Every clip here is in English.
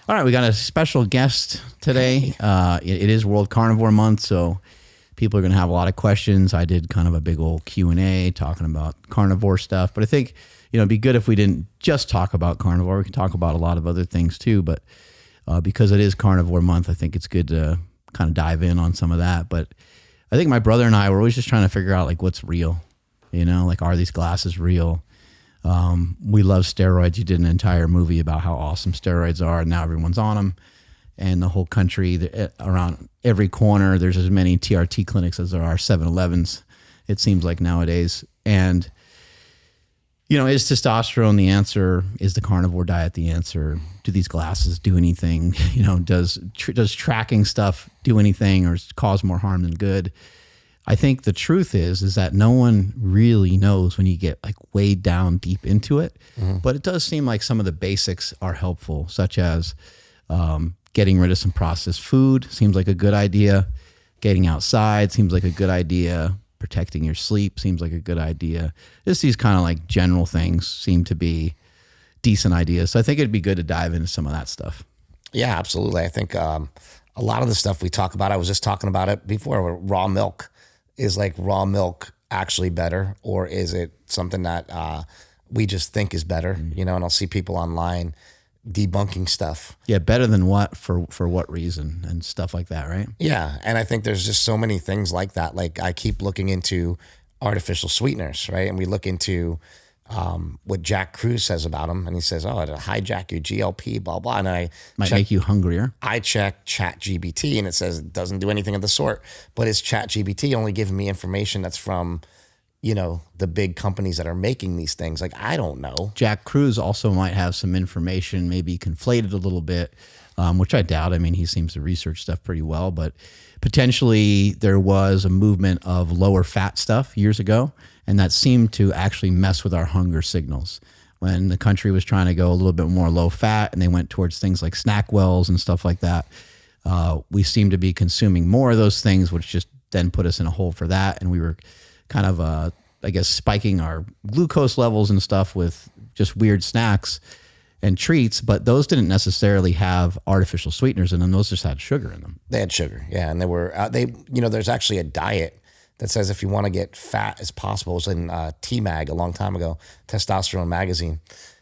All right, we got a special guest today. It is World Carnivore Month, so people are going to have a lot of questions. I did kind of a big old Q&A talking about carnivore stuff, but I think it'd be good if we didn't just talk about carnivore. We can talk about a lot of other things too, but because it is Carnivore Month, I think it's good to kind of dive in on some of that. But I think my brother and I were always just trying to figure out like what's real, like are these glasses real? We love steroids. You did an entire movie about how awesome steroids are, and now everyone's on them. And the whole country, around every corner, there's as many TRT clinics as there are 7-Elevens, it seems like nowadays. And, is testosterone the answer? Is the carnivore diet the answer? Do these glasses do anything? Does tracking stuff do anything or cause more harm than good? I think the truth is that no one really knows when you get like way down deep into it, but it does seem like some of the basics are helpful, such as getting rid of some processed food seems like a good idea. Getting outside seems like a good idea. Protecting your sleep seems like a good idea. Just these kind of like general things seem to be decent ideas. So I think it'd be good to dive into some of that stuff. Yeah, absolutely. I think a lot of the stuff we talk about, I was just talking about it before, raw milk. Is like raw milk actually better, or is it something that we just think is better? And I'll see people online debunking stuff. Yeah, better than what, for what reason, and stuff like that, right? Yeah, and I think there's just so many things like that. Like I keep looking into artificial sweeteners, right? And we look into what Jack Cruz says about them, and he says, "Oh, it'll hijack your GLP, blah blah." And I might make you hungrier. I check ChatGPT, and it says it doesn't do anything of the sort. But is ChatGPT only giving me information that's from, the big companies that are making these things? Like, I don't know. Jack Cruz also might have some information, maybe conflated a little bit, which I doubt. I mean, he seems to research stuff pretty well, but potentially there was a movement of lower fat stuff years ago, and that seemed to actually mess with our hunger signals. When the country was trying to go a little bit more low fat and they went towards things like snack wells and stuff like that, we seemed to be consuming more of those things, which just then put us in a hole for that. And we were kind of, spiking our glucose levels and stuff with just weird snacks and treats, but those didn't necessarily have artificial sweeteners in them. Those just had sugar in them. They had sugar, yeah. And they were, there's actually a diet that says if you want to get fat as possible, it was in T-Mag a long time ago, Testosterone Magazine.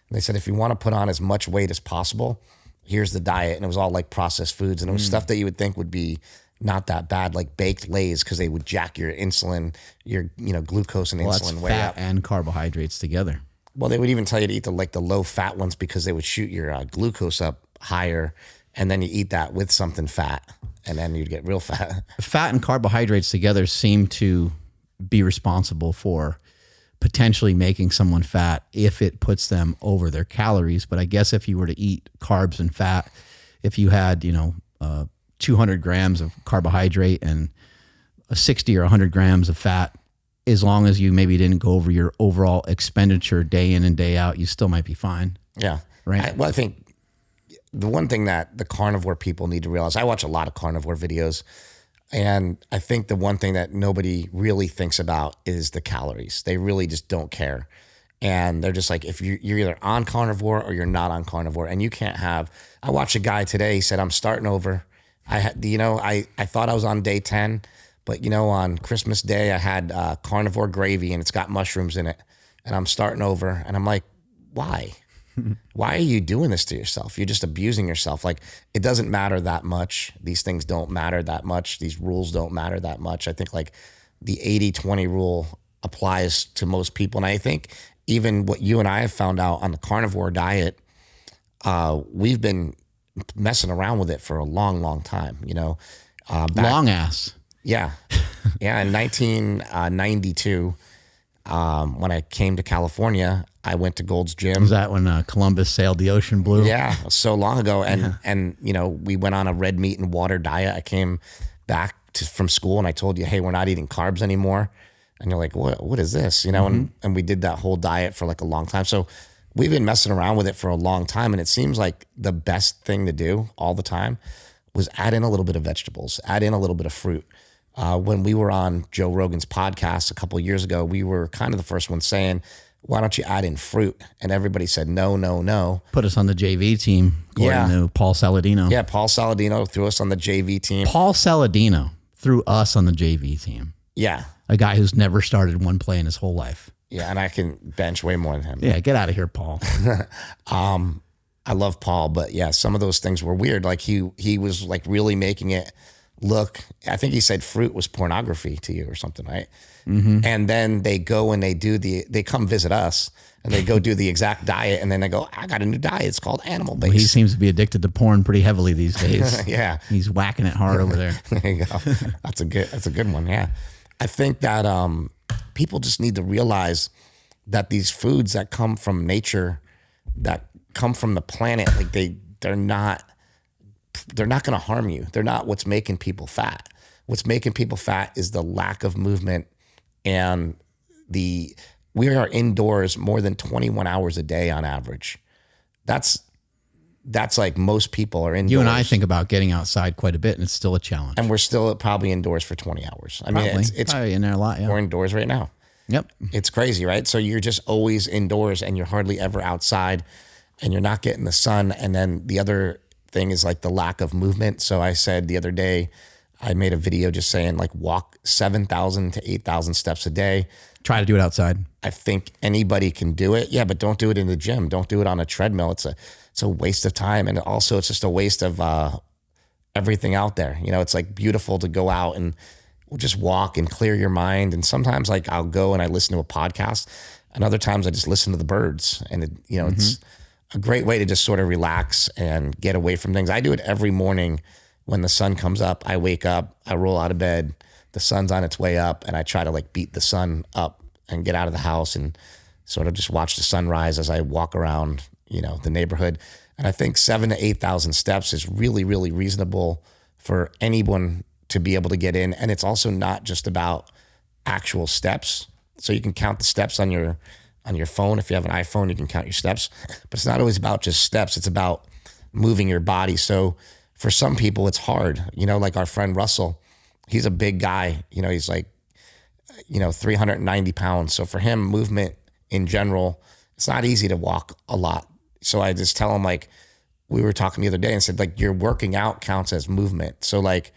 And they said, if you want to put on as much weight as possible, here's the diet. And it was all like processed foods. And it was stuff that you would think would be not that bad, like baked Lay's, because they would jack your insulin, your glucose and insulin way fat up. And carbohydrates together. Well, they would even tell you to eat the low fat ones because they would shoot your glucose up higher, and then you eat that with something fat, and then you'd get real fat. Fat and carbohydrates together seem to be responsible for potentially making someone fat if it puts them over their calories. But I guess if you were to eat carbs and fat, if you had 200 grams of carbohydrate and 60 or 100 grams of fat, as long as you maybe didn't go over your overall expenditure day in and day out, you still might be fine. Yeah. Right. I think the one thing that the carnivore people need to realize, I watch a lot of carnivore videos, and I think the one thing that nobody really thinks about is the calories. They really just don't care. And they're just like, if you're either on carnivore or you're not on carnivore, and you can't have, I watched a guy today, he said, I'm starting over. I thought I was on day 10, but on Christmas Day, I had carnivore gravy and it's got mushrooms in it, and I'm starting over. And I'm like, why? Why are you doing this to yourself? You're just abusing yourself. Like, it doesn't matter that much. These things don't matter that much. These rules don't matter that much. I think like the 80-20 rule applies to most people. And I think even what you and I have found out on the carnivore diet, we've been messing around with it for a long, long time, long ass. Yeah. Yeah. In 1992, when I came to California, I went to Gold's Gym. Was that when Columbus sailed the ocean blue? Yeah, so long ago. And we went on a red meat and water diet. I came back from school and I told you, hey, we're not eating carbs anymore. And you're like, what is this? And we did that whole diet for like a long time. So we've been messing around with it for a long time. And it seems like the best thing to do all the time was add in a little bit of vegetables, add in a little bit of fruit. When we were on Joe Rogan's podcast a couple of years ago, we were kind of the first ones saying why don't you add in fruit? And everybody said, no, no, no. Put us on the JV team, according to Paul Saladino. Yeah, Paul Saladino threw us on the JV team. Paul Saladino threw us on the JV team. Yeah. A guy who's never started one play in his whole life. Yeah, and I can bench way more than him. Yeah, get out of here, Paul. I love Paul, but yeah, some of those things were weird. Like he was like really making it look, I think he said fruit was pornography to you or something, right? Mm-hmm. And then they go and they come visit us and they go do the exact diet. And then they go, I got a new diet. It's called animal based. Well, he seems to be addicted to porn pretty heavily these days. Yeah. He's whacking it hard over there. There you go. That's a good one. Yeah. I think that, people just need to realize that these foods that come from nature, that come from the planet, like they're not going to harm you. They're not what's making people fat. What's making people fat is the lack of movement, and we are indoors more than 21 hours a day on average. That's like most people are indoors. You and I think about getting outside quite a bit, and it's still a challenge. And we're still probably indoors for 20 hours. I mean, it's probably in there a lot. Yeah. We're indoors right now. Yep. It's crazy, right? So you're just always indoors and you're hardly ever outside and you're not getting the sun. And then the other thing is like the lack of movement. So I said the other day, I made a video just saying like walk 7,000 to 8,000 steps a day. Try to do it outside. I think anybody can do it. Yeah, but don't do it in the gym. Don't do it on a treadmill. It's a waste of time. And also it's just a waste of everything out there. You know, it's like beautiful to go out and just walk and clear your mind. And sometimes like I'll go and I listen to a podcast, and other times I just listen to the birds. And it's a great way to just sort of relax and get away from things. I do it every morning when the sun comes up. I wake up, I roll out of bed, the sun's on its way up, and I try to like beat the sun up and get out of the house and sort of just watch the sunrise as I walk around, the neighborhood. And I think 7,000 to 8,000 steps is really, really reasonable for anyone to be able to get in. And it's also not just about actual steps. So you can count the steps on your phone. If you have an iPhone, you can count your steps, but it's not always about just steps. It's about moving your body. So for some people it's hard, like our friend Russell, he's a big guy, he's like, 390 pounds. So for him, movement in general, it's not easy to walk a lot. So I just tell him, like, we were talking the other day and said, like, your working out counts as movement. So like,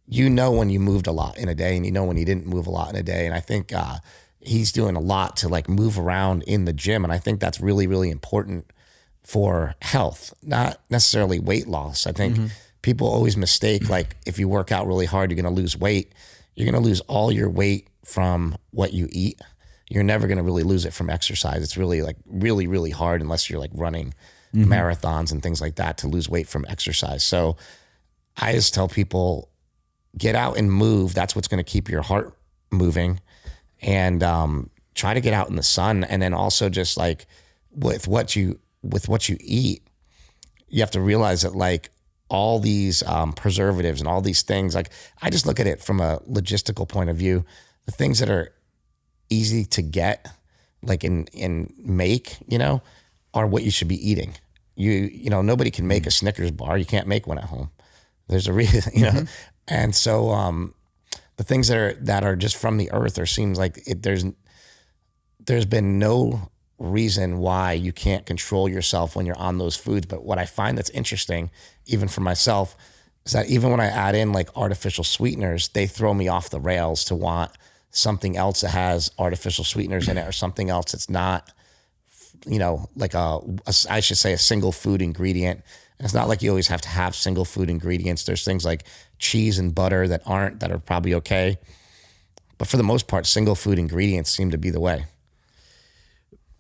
when you moved a lot in a day and when you didn't move a lot in a day. And I think he's doing a lot to like move around in the gym. And I think that's really, really important for health, not necessarily weight loss. I think people always mistake, like if you work out really hard, you're going to lose weight. You're going to lose all your weight from what you eat. You're never going to really lose it from exercise. It's really like really, really hard unless you're like running marathons and things like that to lose weight from exercise. So I just tell people, get out and move. That's what's going to keep your heart moving, and try to get out in the sun. And then also just like with what you eat, you have to realize that like all these preservatives and all these things, like I just look at it from a logistical point of view. The things that are easy to get, like in make, are what you should be eating. Nobody can make a Snickers bar. You can't make one at home. There's a reason, And so the things that are just from the earth, seems like there's been no reason why you can't control yourself when you're on those foods. But what I find that's interesting, even for myself, is that even when I add in like artificial sweeteners, they throw me off the rails to want something else that has artificial sweeteners in it, or something else that's not, like I should say a single food ingredient. And it's not like you always have to have single food ingredients. There's things like cheese and butter that are probably okay. But for the most part, single food ingredients seem to be the way.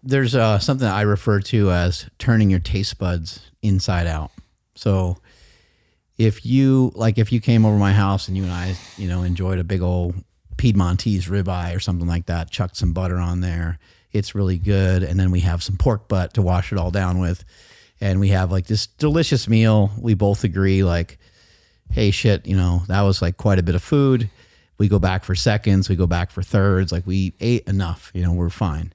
There's something I refer to as turning your taste buds inside out. So if you came over my house and you and I, enjoyed a big old Piedmontese ribeye or something like that, chucked some butter on there, it's really good. And then we have some pork butt to wash it all down with. And we have like this delicious meal. We both agree like, hey, shit, that was like quite a bit of food. We go back for seconds. We go back for thirds. Like we ate enough, we're fine.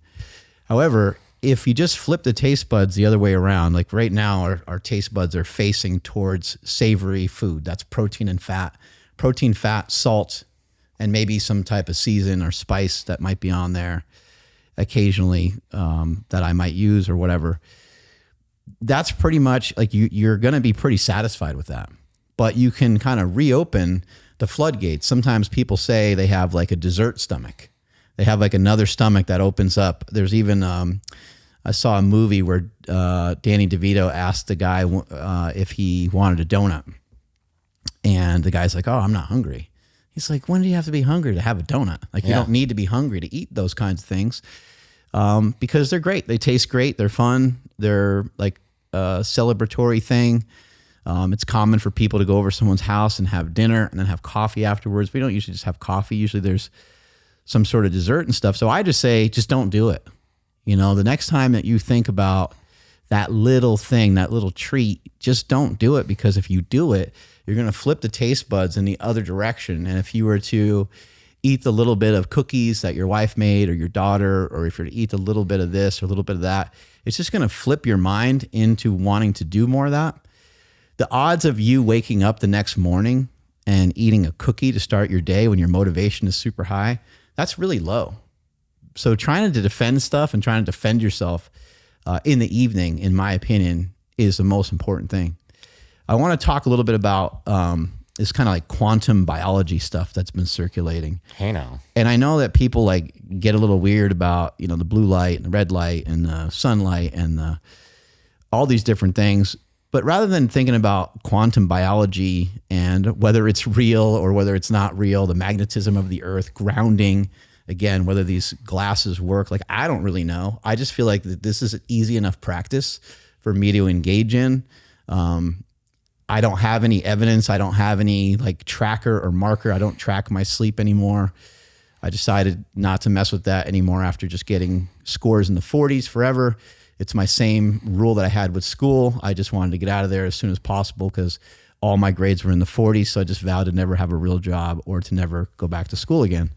However, if you just flip the taste buds the other way around, like right now our taste buds are facing towards savory food. That's protein and fat. Protein, fat, salt, and maybe some type of season or spice that might be on there. occasionally that I might use or whatever. That's pretty much like you're going to be pretty satisfied with that. But you can kind of reopen the floodgates. Sometimes people say they have like a dessert stomach. They have like another stomach that opens up. There's even, I saw a movie where Danny DeVito asked the guy if he wanted a donut. And the guy's like, oh, I'm not hungry. He's like, when do you have to be hungry to have a donut? Like, you don't need to be hungry to eat those kinds of things because they're great. They taste great. They're fun. They're like a celebratory thing. It's common for people to go over someone's house and have dinner and then have coffee afterwards. We don't usually just have coffee. Usually there's some sort of dessert and stuff. So I just say, just don't do it. You know, the next time that you think about that little thing, that little treat, just don't do it, because if you do it, you're going to flip the taste buds in the other direction. And if you were to eat the little bit of cookies that your wife made or your daughter, or if you're to eat a little bit of this or a little bit of that, it's just going to flip your mind into wanting to do more of that. The odds of you waking up the next morning and eating a cookie to start your day when your motivation is super high, that's really low. So trying to defend stuff and trying to defend yourself in the evening, in my opinion, is the most important thing. I want to talk a little bit about this kind of like quantum biology stuff that's been circulating. Hey now. And I know that people like get a little weird about, you know, the blue light and the red light and the sunlight and all these different things. But rather than thinking about quantum biology and whether it's real or whether it's not real, the magnetism of the earth, grounding, again, whether these glasses work, like, I don't really know. I just feel like this is an easy enough practice for me to engage in. I don't have any evidence. I don't have any like tracker or marker. I don't track my sleep anymore. I decided not to mess with that anymore after just getting scores in the 40s forever. It's my same rule that I had with school. I just wanted to get out of there as soon as possible because all my grades were in the 40s. So I just vowed to never have a real job or to never go back to school again.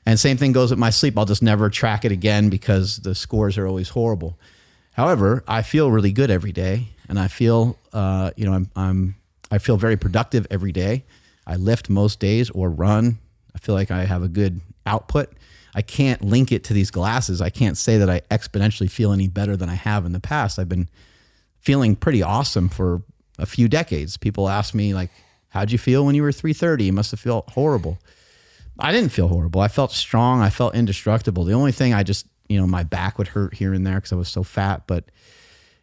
And same thing goes with my sleep. I'll just never track it again because the scores are always horrible. However, I feel really good every day, and I feel, I feel very productive every day. I lift most days or run. I feel like I have a good output. I can't link it to these glasses. I can't say that I exponentially feel any better than I have in the past. I've been feeling pretty awesome for a few decades. People ask me like, how'd you feel when you were 330? You must have felt horrible. I didn't feel horrible. I felt strong. I felt indestructible. The only thing I just, my back would hurt here and there because I was so fat,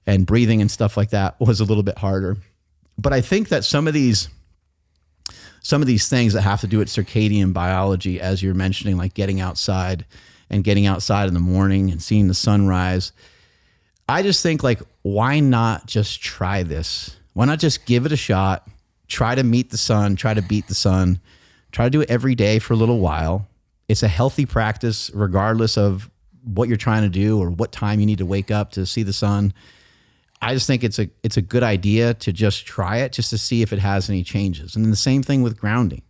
and breathing and stuff like that was a little bit harder. But I think that some of these things that have to do with circadian biology, as you're mentioning, like getting outside in the morning and seeing the sunrise, I just think like, why not just try this? Why not just give it a shot? Try to meet the sun, try to beat the sun, try to do it every day for a little while. It's a healthy practice regardless of what you're trying to do or what time you need to wake up to see the sun. I just think it's a good idea to just try it just to see if it has any changes. And then the same thing with grounding.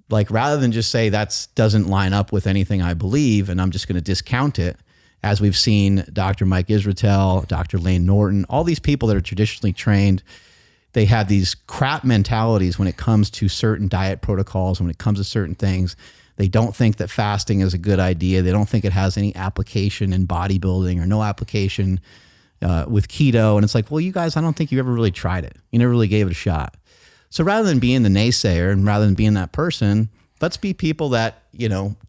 Like, rather than just say that doesn't line up with anything I believe and I'm just going to discount it, as we've seen Dr. Mike Israetel, Dr. Lane Norton, all these people that are traditionally trained, they have these crap mentalities when it comes to certain diet protocols, when it comes to certain things. They don't think that fasting is a good idea. They don't think it has any application in bodybuilding or no application with keto. And it's like, well, you guys, I don't think you ever really tried it. You never really gave it a shot. So rather than being the naysayer and rather than being that person, let's be people that,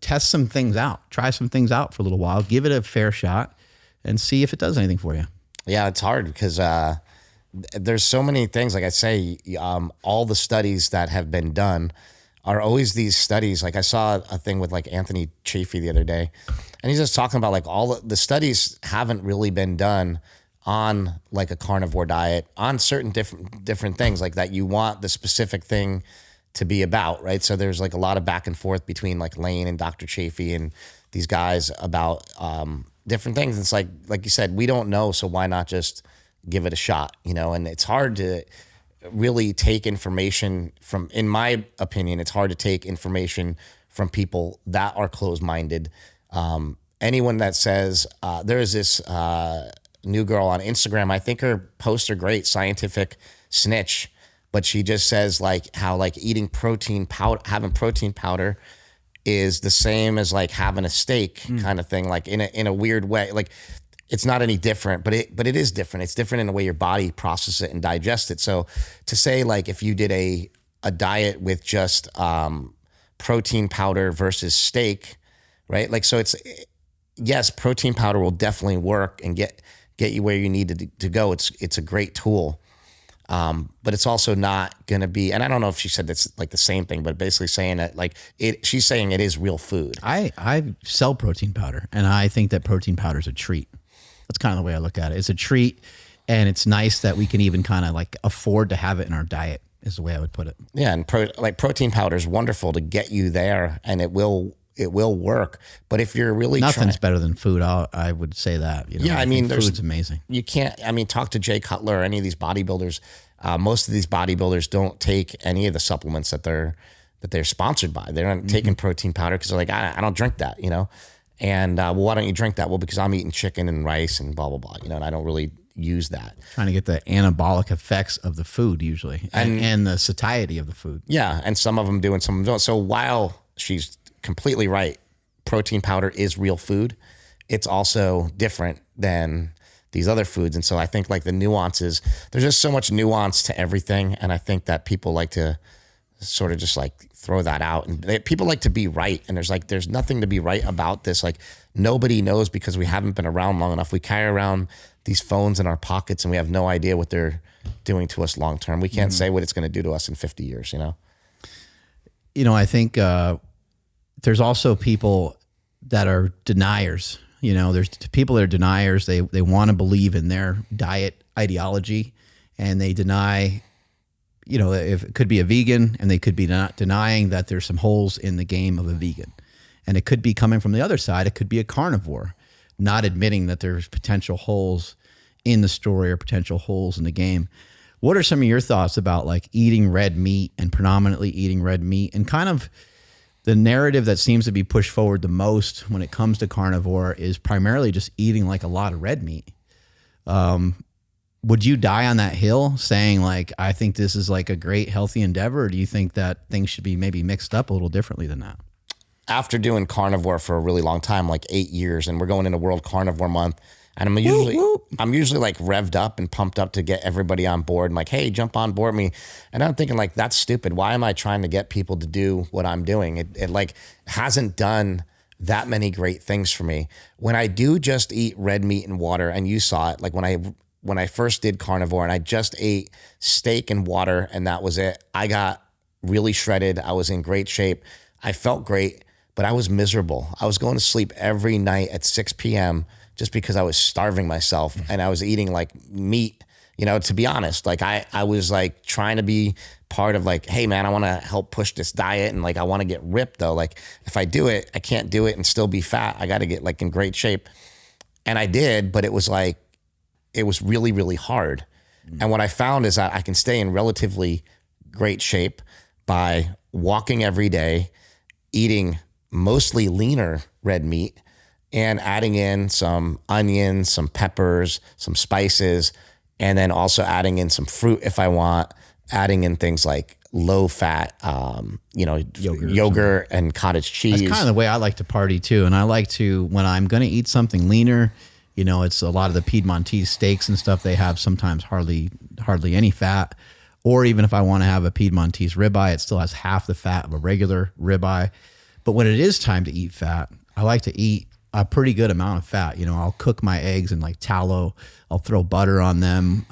test some things out, try some things out for a little while, give it a fair shot and see if it does anything for you. Yeah, it's hard because there's so many things. Like I say, all the studies that have been done are always these studies. Like I saw a thing with like Anthony Chaffee the other day, and he's just talking about like all the studies haven't really been done on like a carnivore diet, on certain different things like that you want the specific thing to be about, right? So there's like a lot of back and forth between like Lane and Dr. Chaffee and these guys about different things. It's like you said, we don't know, so why not just give it a shot, and it's hard to really take information from, in my opinion, it's hard to take information from people that are closed-minded. Anyone that says, there is this new girl on Instagram, I think her posts are great, Scientific Snitch, but she just says like how like eating protein powder, having protein powder is the same as like having a steak kind of thing, like in a weird way. Like it's not any different, but it is different. It's different in the way your body processes it and digests it. So to say like if you did a diet with just protein powder versus steak, right? Like, so it's, yes, protein powder will definitely work and get you where you need to go. It's a great tool. But it's also not going to be, and I don't know if she said that's like the same thing, but basically saying that like she's saying it is real food. I sell protein powder, and I think that protein powder is a treat. That's kind of the way I look at it. It's a treat, and it's nice that we can even kind of like afford to have it in our diet, is the way I would put it. Yeah. And protein powder is wonderful to get you there, and it will work. But if you're really nothing's better than food, I would say that. You know, yeah, I mean, food's amazing. You can't. I mean, talk to Jay Cutler or any of these bodybuilders. Most of these bodybuilders don't take any of the supplements that they're sponsored by. They're not taking protein powder because they're like, I don't drink that, you know. And well, why don't you drink that? Well, because I'm eating chicken and rice and blah blah blah, you know. And I don't really use that. Trying to get the anabolic effects of the food usually, and the satiety of the food. Yeah, and some of them do and some of them don't. So while she's completely right, protein powder is real food, it's also different than these other foods. And so I think like the nuances, there's just so much nuance to everything. And I think that people like to sort of just like throw that out, and people like to be right. And there's nothing to be right about this. Like nobody knows because we haven't been around long enough. We carry around these phones in our pockets and we have no idea what they're doing to us long term. We can't say what it's going to do to us in 50 years, you know? You know, I think there's also people that are deniers. You know, there's people that are deniers. They want to believe in their diet ideology, and they deny, you know, if it could be a vegan, and they could be not denying that there's some holes in the game of a vegan. And it could be coming from the other side. It could be a carnivore, not admitting that there's potential holes in the story or potential holes in the game. What are some of your thoughts about like eating red meat and predominantly eating red meat, and kind of the narrative that seems to be pushed forward the most when it comes to carnivore is primarily just eating like a lot of red meat? Would you die on that hill saying like, I think this is like a great healthy endeavor? Or do you think that things should be maybe mixed up a little differently than that? After doing carnivore for a really long time, like 8 years, and we're going into World Carnivore Month, and I'm usually like revved up and pumped up to get everybody on board and like, hey, jump on board me. And I'm thinking like, that's stupid. Why am I trying to get people to do what I'm doing? It like hasn't done that many great things for me. When I do just eat red meat and water, and you saw it, like when I first did carnivore and I just ate steak and water and that was it, I got really shredded. I was in great shape. I felt great, but I was miserable. I was going to sleep every night at 6 p.m. just because I was starving myself, and I was eating like meat, you know, to be honest. Like I was like trying to be part of like, hey man, I want to help push this diet, and like I want to get ripped though. Like if I do it, I can't do it and still be fat. I got to get like in great shape. And I did, but it was really, really hard. And what I found is that I can stay in relatively great shape by walking every day, eating mostly leaner red meat, and adding in some onions, some peppers, some spices, and then also adding in some fruit if I want, adding in things like low fat, yogurt and cottage cheese. That's kind of the way I like to party too. And I like to, when I'm going to eat something leaner, you know, it's a lot of the Piedmontese steaks and stuff. They have sometimes hardly any fat. Or even if I want to have a Piedmontese ribeye, it still has half the fat of a regular ribeye. But when it is time to eat fat, I like to eat a pretty good amount of fat. You know, I'll cook my eggs in like tallow. I'll throw butter on them.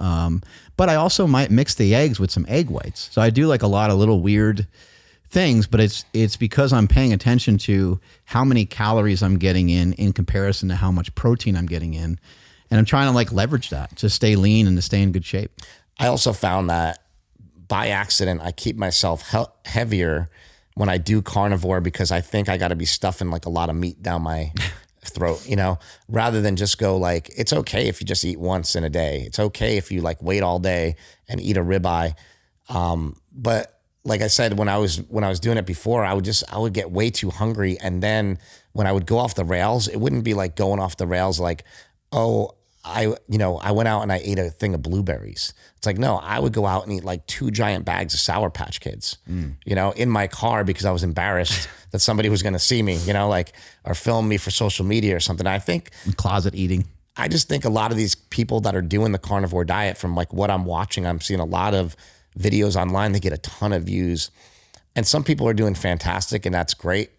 But I also might mix the eggs with some egg whites. So I do like a lot of little weird things, but it's because I'm paying attention to how many calories I'm getting in comparison to how much protein I'm getting in. And I'm trying to like leverage that to stay lean and to stay in good shape. I also found that by accident, I keep myself heavier when I do carnivore because I think I got to be stuffing like a lot of meat down my throat, you know, rather than just go like, it's okay if you just eat once in a day. It's okay if you like wait all day and eat a ribeye. But like I said, when I was doing it before, I would get way too hungry. And then when I would go off the rails, it wouldn't be like going off the rails like, oh, I went out and I ate a thing of blueberries. It's like, no, I would go out and eat like 2 giant bags of Sour Patch Kids, in my car because I was embarrassed that somebody was going to see me, like, or film me for social media or something. I think Closet eating. I just think a lot of these people that are doing the carnivore diet, from like what I'm watching, I'm seeing a lot of videos online. They get a ton of views, and some people are doing fantastic, and that's great.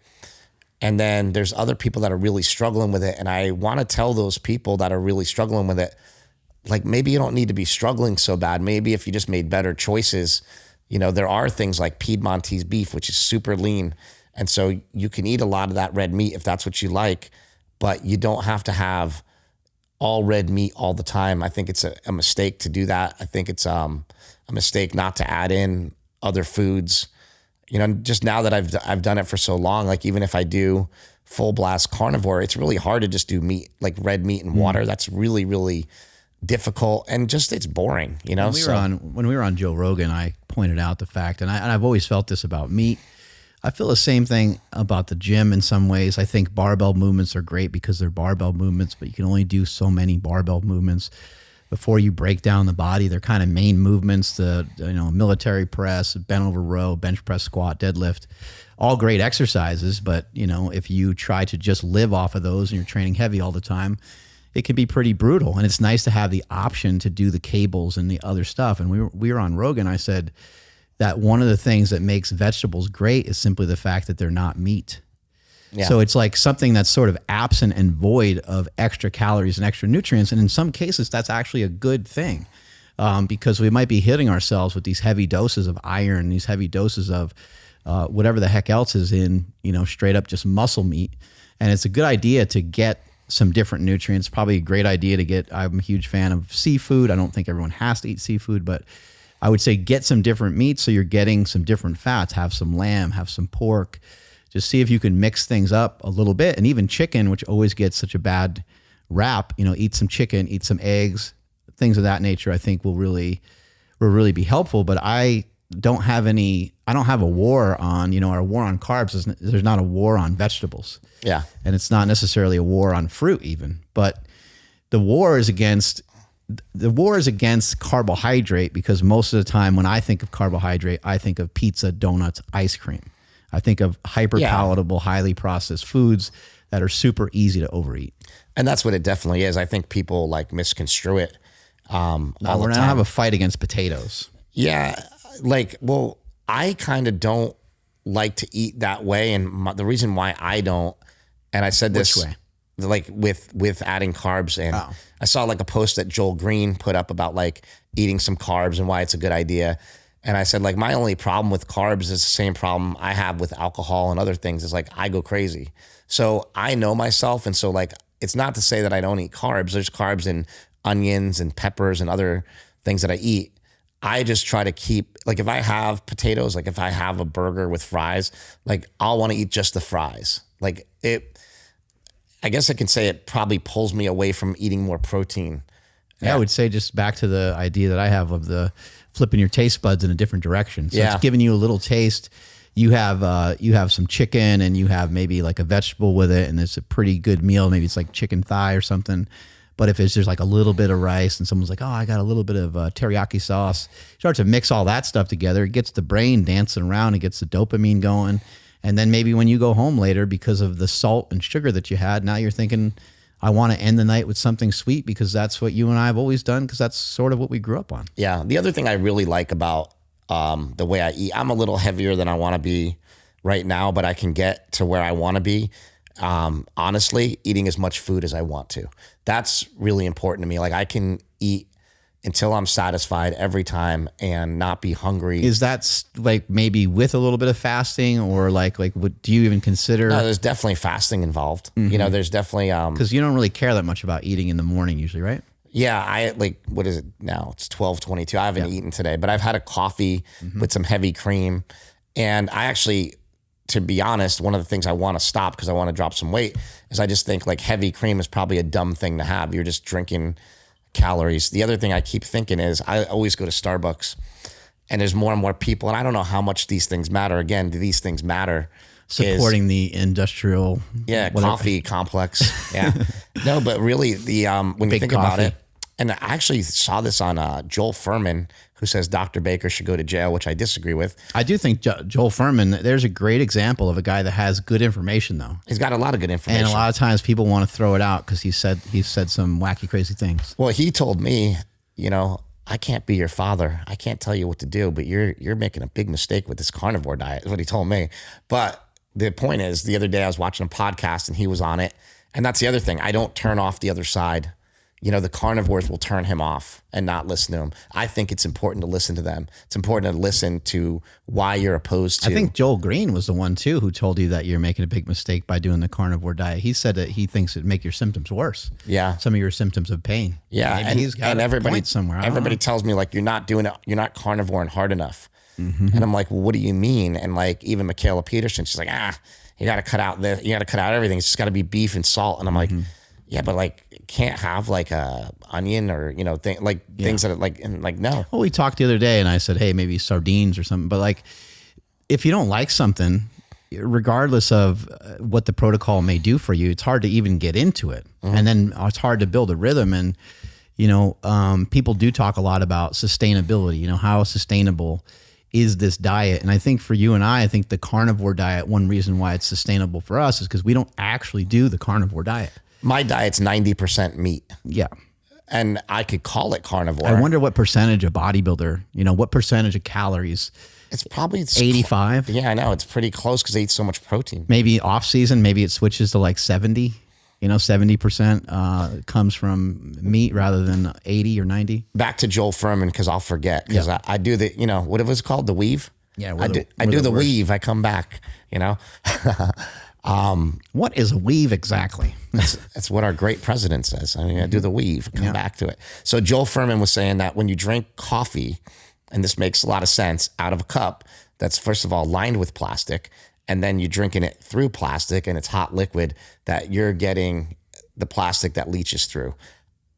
And then there's other people that are really struggling with it. And I want to tell those people that are really struggling with it, like, maybe you don't need to be struggling so bad. Maybe if you just made better choices, there are things like Piedmontese beef, which is super lean. And so you can eat a lot of that red meat if that's what you like, but you don't have to have all red meat all the time. I think it's a mistake to do that. I think it's a mistake not to add in other foods. Just now that I've done it for so long, like, even if I do full blast carnivore, it's really hard to just do meat, like red meat and water. That's really, really difficult, and just, it's boring, When we were on Joe Rogan, I pointed out the fact, and I've always felt this about meat. I feel the same thing about the gym in some ways. I think barbell movements are great because they're barbell movements, but you can only do so many barbell movements before you break down the body. They're kind of main movements, the military press, bent over row, bench press, squat, deadlift, all great exercises. But if you try to just live off of those and you're training heavy all the time, it can be pretty brutal. And it's nice to have the option to do the cables and the other stuff. And we were on Rogan. I said that one of the things that makes vegetables great is simply the fact that they're not meat. Yeah. So it's like something that's sort of absent and void of extra calories and extra nutrients. And in some cases, that's actually a good thing, because we might be hitting ourselves with these heavy doses of iron, these heavy doses of whatever the heck else is in, straight up just muscle meat. And it's a good idea to get some different nutrients. Probably a great idea to get, I'm a huge fan of seafood. I don't think everyone has to eat seafood, but I would say get some different meats so you're getting some different fats. Have some lamb, have some pork. Just see if you can mix things up a little bit. And even chicken, which always gets such a bad rap, eat some chicken, eat some eggs, things of that nature, I think will really be helpful. But I don't have a war on, our war on carbs. There's not a war on vegetables. Yeah. And it's not necessarily a war on fruit even, but the war is against carbohydrate, because most of the time when I think of carbohydrate, I think of pizza, donuts, ice cream. I think of hyper palatable, highly processed foods that are super easy to overeat. And that's what it definitely is. I think people like misconstrue it. We're going to have a fight against potatoes. Yeah. I kind of don't like to eat that way. And the reason why I don't, and I said this, which way? Like with adding carbs. And I saw like a post that Joel Green put up about like eating some carbs and why it's a good idea. And I said, like, my only problem with carbs is the same problem I have with alcohol and other things. It's like, I go crazy. So I know myself. And so like, it's not to say that I don't eat carbs. There's carbs in onions and peppers and other things that I eat. I just try to keep, like, if I have potatoes, like if I have a burger with fries, like I'll want to eat just the fries. Like I guess I can say it probably pulls me away from eating more protein. Yeah, I would say just back to the idea that I have of the flipping your taste buds in a different direction. So it's giving you a little taste. You have some chicken and you have maybe like a vegetable with it, and it's a pretty good meal. Maybe it's like chicken thigh or something. But if it's just like a little bit of rice and someone's like, oh, I got a little bit of teriyaki sauce, start to mix all that stuff together. It gets the brain dancing around. It gets the dopamine going. And then maybe when you go home later, because of the salt and sugar that you had, now you're thinking, I want to end the night with something sweet, because that's what you and I have always done, because that's sort of what we grew up on. Yeah. The other thing I really like about the way I eat, I'm a little heavier than I want to be right now, but I can get to where I want to be. Honestly, eating as much food as I want to. That's really important to me. Like, I can eat until I'm satisfied every time and not be hungry. Is that like maybe with a little bit of fasting, or like what do you even consider? No, there's definitely fasting involved. Mm-hmm. There's definitely, because you don't really care that much about eating in the morning usually, right? Yeah. I like, what is it now? It's 12:22. I haven't eaten today, but I've had a coffee with some heavy cream. And I actually, to be honest, one of the things I want to stop, because I want to drop some weight, is I just think like heavy cream is probably a dumb thing to have. You're just drinking calories. The other thing I keep thinking is I always go to Starbucks and there's more and more people, and I don't know how much these things matter. Again, do these things matter? supporting the industrial, coffee complex. Yeah. No, but really when you think about it, and I actually saw this on Joel Furman, who says Dr. Baker should go to jail, which I disagree with. I do think Joel Furman, there's a great example of a guy that has good information, though. He's got a lot of good information. And a lot of times people want to throw it out because he said some wacky, crazy things. Well, he told me, I can't be your father. I can't tell you what to do, but you're making a big mistake with this carnivore diet, is what he told me. But the point is, the other day I was watching a podcast and he was on it. And that's the other thing. I don't turn off the other side. The carnivores will turn him off and not listen to him. I think it's important to listen to them. It's important to listen to why you're opposed to. I think Joel Green was the one too who told you that you're making a big mistake by doing the carnivore diet. He said that he thinks it'd make your symptoms worse. Yeah. Some of your symptoms of pain. Yeah. Maybe he's got a point somewhere. Everybody tells me like, you're not doing it. You're not carnivoring hard enough. Mm-hmm. And I'm like, well, what do you mean? And like, even Michaela Peterson, she's like, you got to cut out this. You got to cut out everything. It's just got to be beef and salt. And I'm like, yeah, but like, can't have like a onion or things that are like, and like, no. Well, we talked the other day and I said, hey, maybe sardines or something. But like, if you don't like something, regardless of what the protocol may do for you, it's hard to even get into it. Mm-hmm. And then it's hard to build a rhythm. And people do talk a lot about sustainability. How sustainable is this diet? And I think for you and I think the carnivore diet, one reason why it's sustainable for us is because we don't actually do the carnivore diet. My diet's 90% meat. Yeah. And I could call it carnivore. I wonder what percentage of bodybuilder, what percentage of calories. It's probably 85. Yeah, I know. It's pretty close because they eat so much protein. Maybe off season, maybe it switches to like 70. 70% comes from meat rather than 80 or 90. Back to Joel Furman, because I'll forget. Because I do the, what it was called, the weave? Yeah, I do the weave. I come back, What is a weave exactly? That's what our great president says. I do the weave, come back to it. So Joel Furman was saying that when you drink coffee, and this makes a lot of sense, out of a cup that's first of all lined with plastic, and then you're drinking it through plastic and it's hot liquid, that you're getting the plastic that leaches through.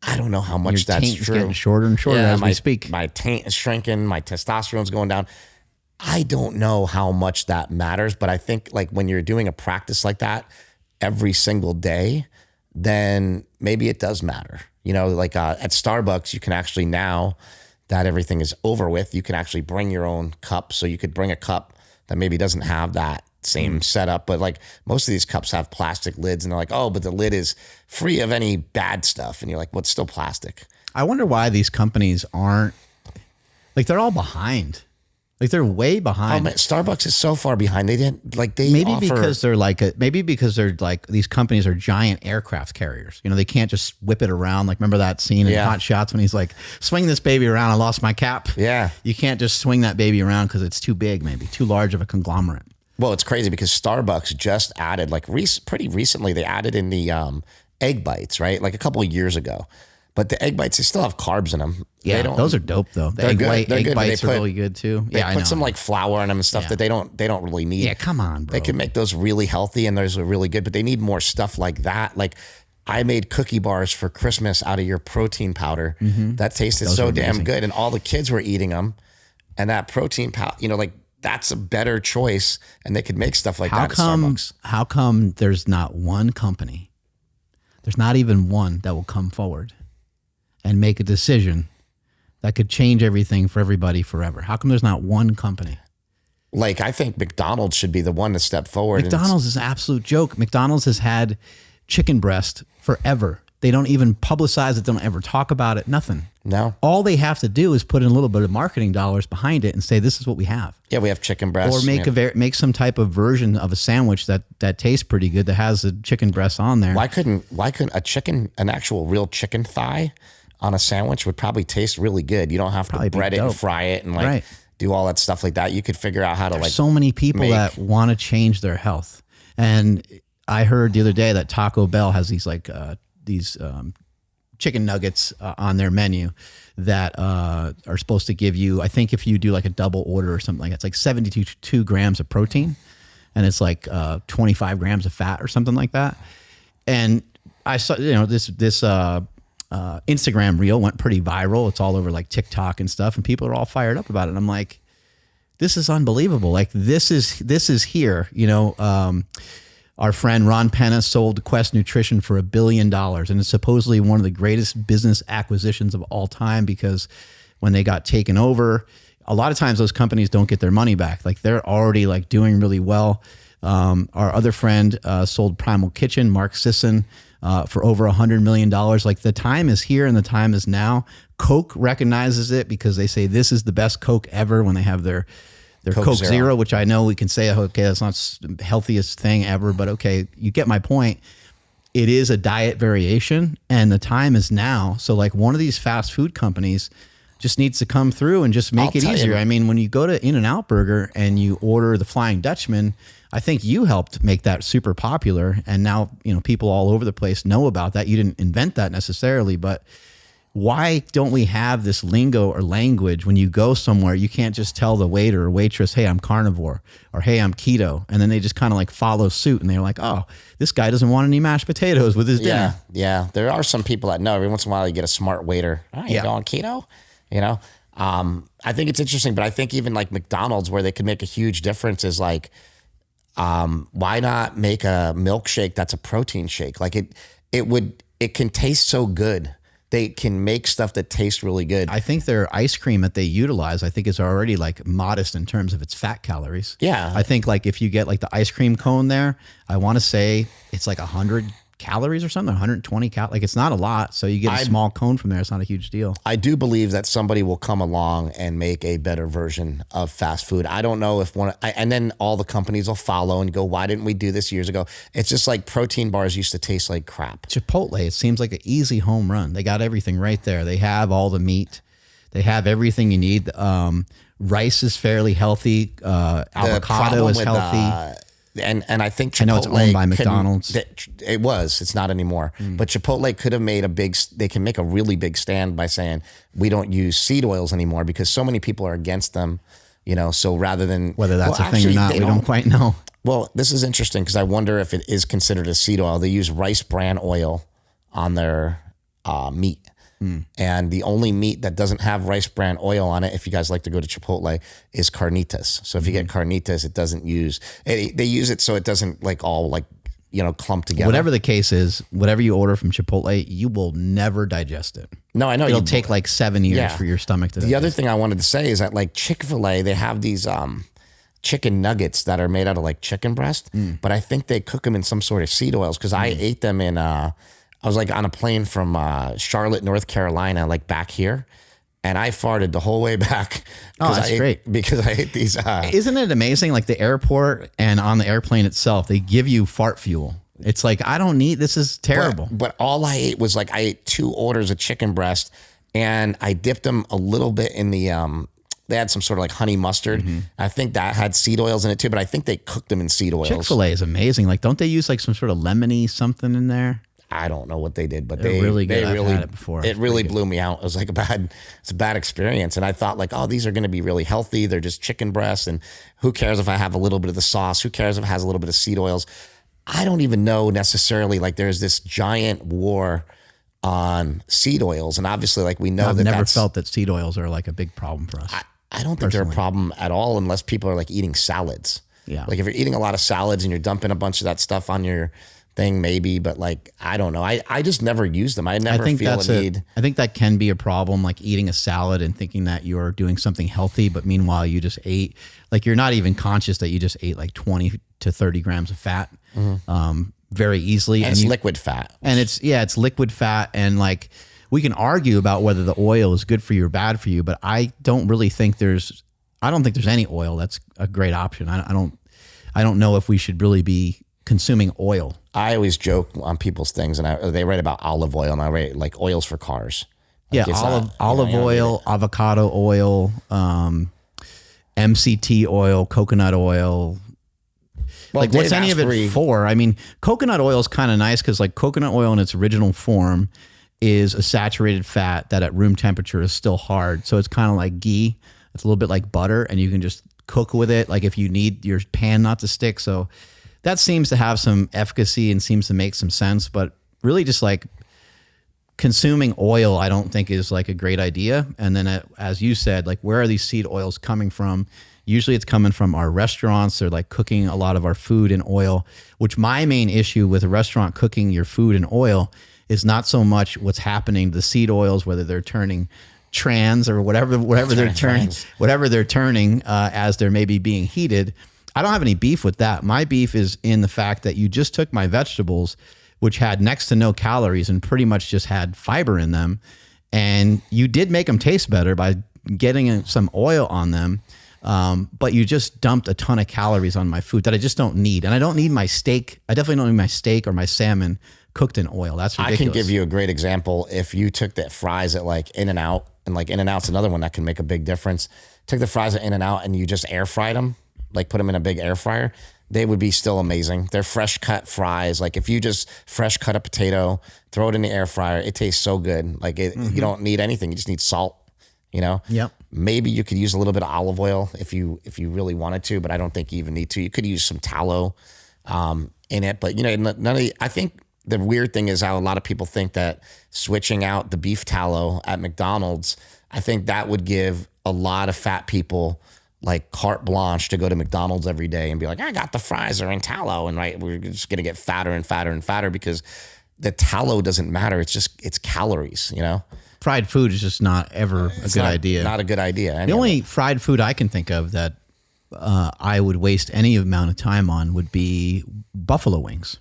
I don't know how much that's taint is true. Getting shorter and shorter as we speak. My taint is shrinking. My testosterone's going down. I don't know how much that matters, but I think like when you're doing a practice like that every single day, then maybe it does matter. Like at Starbucks, you can actually, now that everything is over with, you can actually bring your own cup. So you could bring a cup that maybe doesn't have that same setup, but like most of these cups have plastic lids and they're like, oh, but the lid is free of any bad stuff. And you're like, well, it's still plastic. I wonder why these companies aren't, like, they're all behind. Like, they're way behind. Oh, man, Starbucks is so far behind. They didn't like they maybe offer, because they're like these companies are giant aircraft carriers. They can't just whip it around. Like, remember that scene in Hot Shots when he's like, swing this baby around, I lost my cap. Yeah. You can't just swing that baby around because it's too big, maybe too large of a conglomerate. Well, it's crazy because Starbucks just added, like pretty recently, they added in the egg bites, right? Like a couple of years ago. But the egg bites, they still have carbs in them. Yeah, those are dope though. The egg bites are really good too. They put some like flour in them and stuff that they don't really need. Yeah, come on, bro. They can make those really healthy and those are really good, but they need more stuff like that. Like I made cookie bars for Christmas out of your protein powder. Mm-hmm. That tasted so damn good, and all the kids were eating them. And that protein powder, like that's a better choice, and they could make stuff like that at Starbucks. How come there's not one company? There's not even one that will come forward and make a decision that could change everything for everybody forever. How come there's not one company? Like, I think McDonald's should be the one to step forward. McDonald's is an absolute joke. McDonald's has had chicken breast forever. They don't even publicize it. They don't ever talk about it. Nothing. No. All they have to do is put in a little bit of marketing dollars behind it and say, this is what we have. Yeah, we have chicken breast. Or make some type of version of a sandwich that tastes pretty good, that has the chicken breast on there. Why couldn't an actual real chicken thigh on a sandwich would probably taste really good? You don't have to bread it and fry it and do all that stuff like that. You could figure out how to so many people that want to change their health. And I heard the other day that Taco Bell has these chicken nuggets on their menu that are supposed to give you, I think if you do like a double order or something like that, it's like 72 grams of protein and it's like 25 grams of fat or something like that. And I saw, this Instagram reel went pretty viral. It's all over like TikTok and stuff, and people are all fired up about it. And I'm like, this is unbelievable. Like this is here, our friend Ron Penna sold Quest Nutrition for $1 billion, and it's supposedly one of the greatest business acquisitions of all time, because when they got taken over, a lot of times those companies don't get their money back. Like they're already like doing really well. Our other friend sold Primal Kitchen, Mark Sisson, for over $100 million. Like the time is here and the time is now. Coke recognizes it because they say this is the best Coke ever when they have their Coke Zero, which I know we can say, okay, that's not the healthiest thing ever, but okay, you get my point. It is a diet variation and the time is now. So like one of these fast food companies just needs to come through and just make it easier. I mean, when you go to In-N-Out Burger and you order the Flying Dutchman, I think you helped make that super popular. And now, people all over the place know about that. You didn't invent that necessarily, but why don't we have this lingo or language when you go somewhere? You can't just tell the waiter or waitress, hey, I'm carnivore, or hey, I'm keto. And then they just kind of like follow suit and they're like, oh, this guy doesn't want any mashed potatoes with his dinner. Yeah. There are some people that know. Every once in a while you get a smart waiter. Oh, you going keto? I think it's interesting, but I think even like McDonald's, where they could make a huge difference, is like, why not make a milkshake that's a protein shake? Like it can taste so good. They can make stuff that tastes really good. I think their ice cream that they utilize, I think is already like modest in terms of its fat calories. Yeah. I think like if you get like the ice cream cone there, I want to say it's like 100 calories or something, 120 calories. Like it's not a lot. So you get a small cone from there. It's not a huge deal. I do believe that somebody will come along and make a better version of fast food. I don't know if and then all the companies will follow and go, why didn't we do this years ago? It's just like protein bars used to taste like crap. Chipotle, it seems like an easy home run. They got everything right there. They have all the meat. They have everything you need. Rice is fairly healthy. Avocado is healthy. And I think Chipotle, I know it's owned by McDonald's. It's not anymore. But Chipotle could have made they can make a really big stand by saying, we don't use seed oils anymore, because so many people are against them, so rather than. Whether that's a thing or not, we don't quite know. Well, this is interesting because I wonder if it is considered a seed oil. They use rice bran oil on their meat. And the only meat that doesn't have rice bran oil on it, if you guys like to go to Chipotle, is carnitas. So if you get carnitas, it doesn't use it. They use it so it doesn't like all like, clump together. Whatever the case is, whatever you order from Chipotle, you will never digest it. No, I know. It'll take like 7 years for your stomach to digest. The other thing I wanted to say is that like Chick-fil-A, they have these chicken nuggets that are made out of like chicken breast, but I think they cook them in some sort of seed oils, because I ate them in I was like on a plane from Charlotte, North Carolina, like back here, and I farted the whole way back. Oh, that's great. Because I ate these. Isn't it amazing? Like the airport and on the airplane itself, they give you fart fuel. It's like, I don't need, this is terrible. But all I ate was like, I ate 2 orders of chicken breast, and I dipped them a little bit in the, they had some sort of like honey mustard. I think that had seed oils in it too, but I think they cooked them in seed oils. Chick-fil-A is amazing. Like, don't they use like some sort of lemony something in there? I don't know what they did, but They're really good. I've had it before. It really blew me out. It was like it's a bad experience. And I thought like, oh, these are going to be really healthy. They're just chicken breasts. And who cares if I have a little bit of the sauce? Who cares if it has a little bit of seed oils? I don't even know necessarily, like there's this giant war on seed oils. And obviously like we know I've never felt that seed oils are like a big problem for us. I don't think they're a problem at all unless people are like eating salads. Yeah. Like if you're eating a lot of salads and you're dumping a bunch of that stuff on your thing, maybe, but like, I don't know. I just never use them. I never feel a need. I think that can be a problem, like eating a salad and thinking that you're doing something healthy, but meanwhile you just ate, like you're not even conscious that you just ate like 20 to 30 grams of fat very easily. And it's liquid fat. And it's liquid fat. And like, we can argue about whether the oil is good for you or bad for you, but I don't think there's any oil that's a great option. I don't know if we should really be consuming oil. I always joke on people's things, and they write about olive oil, and I write like oils for cars. Like olive oil, avocado oil, MCT oil, coconut oil. Well, like what's any of it for? I mean, coconut oil is kind of nice because like coconut oil in its original form is a saturated fat that at room temperature is still hard. So it's kind of like ghee. It's a little bit like butter, and you can just cook with it. Like if you need your pan not to stick. So that seems to have some efficacy and seems to make some sense, but really just like consuming oil, I don't think is like a great idea. And then as you said, like where are these seed oils coming from? Usually it's coming from our restaurants. They're like cooking a lot of our food in oil, which my main issue with a restaurant cooking your food in oil is not so much what's happening to the seed oils, whether they're turning trans or whatever they're turning as they're maybe being heated. I don't have any beef with that. My beef is in the fact that you just took my vegetables, which had next to no calories and pretty much just had fiber in them, and you did make them taste better by getting some oil on them. But you just dumped a ton of calories on my food that I just don't need. And I don't need my steak. I definitely don't need my steak or my salmon cooked in oil. That's ridiculous. I can give you a great example. If you took the fries at like In-N-Out, and like In-N-Out's another one that can make a big difference. Took the fries at In-N-Out and you just air fried them, like put them in a big air fryer, they would be still amazing. They're fresh cut fries. Like if you just fresh cut a potato, throw it in the air fryer, it tastes so good. Like you don't need anything. You just need salt, you know? Yep. Maybe you could use a little bit of olive oil if you really wanted to, but I don't think you even need to. You could use some tallow in it, but you know, I think the weird thing is how a lot of people think that switching out the beef tallow at McDonald's, I think that would give a lot of fat people like carte blanche to go to McDonald's every day and be like, I got the fries are in tallow, and right, we're just going to get fatter and fatter and fatter because the tallow doesn't matter. It's calories, you know? Fried food is just not ever a good idea. Not a good idea. The only fried food I can think of that I would waste any amount of time on would be buffalo wings.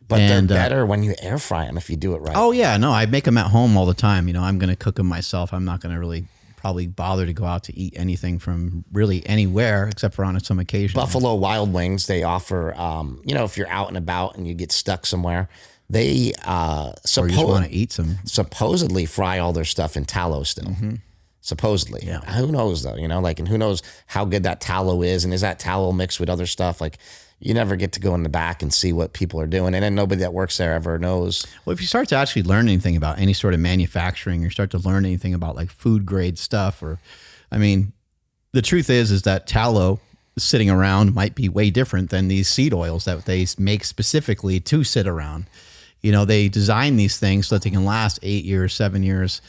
But they're better when you air fry them if you do it right. Oh, yeah. No, I make them at home all the time. You know, I'm going to cook them myself. I'm not going to really probably bother to go out to eat anything from really anywhere except for on some occasion. Buffalo Wild Wings, they offer, you know, if you're out and about and you get stuck somewhere, they or you just want to eat some. Supposedly fry all their stuff in tallow still. Mm-hmm. Supposedly. Yeah. Who knows though, you know, like, and who knows how good that tallow is, and is that tallow mixed with other stuff? Like, you never get to go in the back and see what people are doing. And then nobody that works there ever knows. Well, if you start to actually learn anything about any sort of manufacturing, or start to learn anything about like food grade stuff, or, I mean, the truth is that tallow sitting around might be way different than these seed oils that they make specifically to sit around. You know, they design these things so that they can last 8 years, 7 years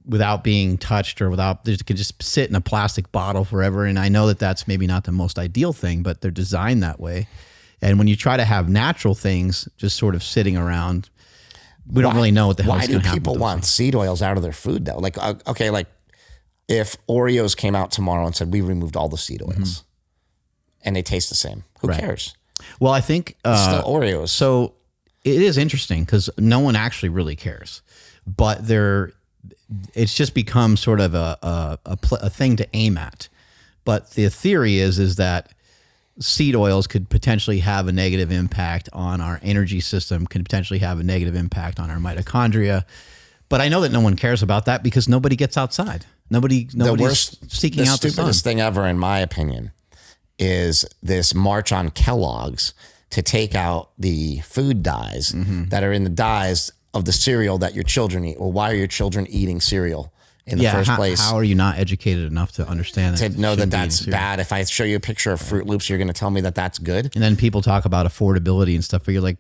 without being touched, or without, they could just sit in a plastic bottle forever. And I know that that's maybe not the most ideal thing, but they're designed that way. And when you try to have natural things just sort of sitting around, we don't really know what the hell is going to happen. Why do people want seed oils out of their food though? Like, okay, like if Oreos came out tomorrow and said, we removed all the seed oils and they taste the same, who cares? Well, I think it's still Oreos. So it is interesting because no one actually really cares, but it's just become sort of a thing to aim at. But the theory is that seed oils could potentially have a negative impact on our energy system, could potentially have a negative impact on our mitochondria. But I know that no one cares about that because nobody gets outside. Nobody's seeking out the sun. The stupidest thing ever, in my opinion, is this march on Kellogg's to take out the food dyes that are in the dyes of the cereal that your children eat. Well, why are your children eating cereal in the first place? How are you not educated enough to understand that? To know that that's bad. If I show you a picture of Fruit Loops, you're going to tell me that that's good. And then people talk about affordability and stuff, but you're like,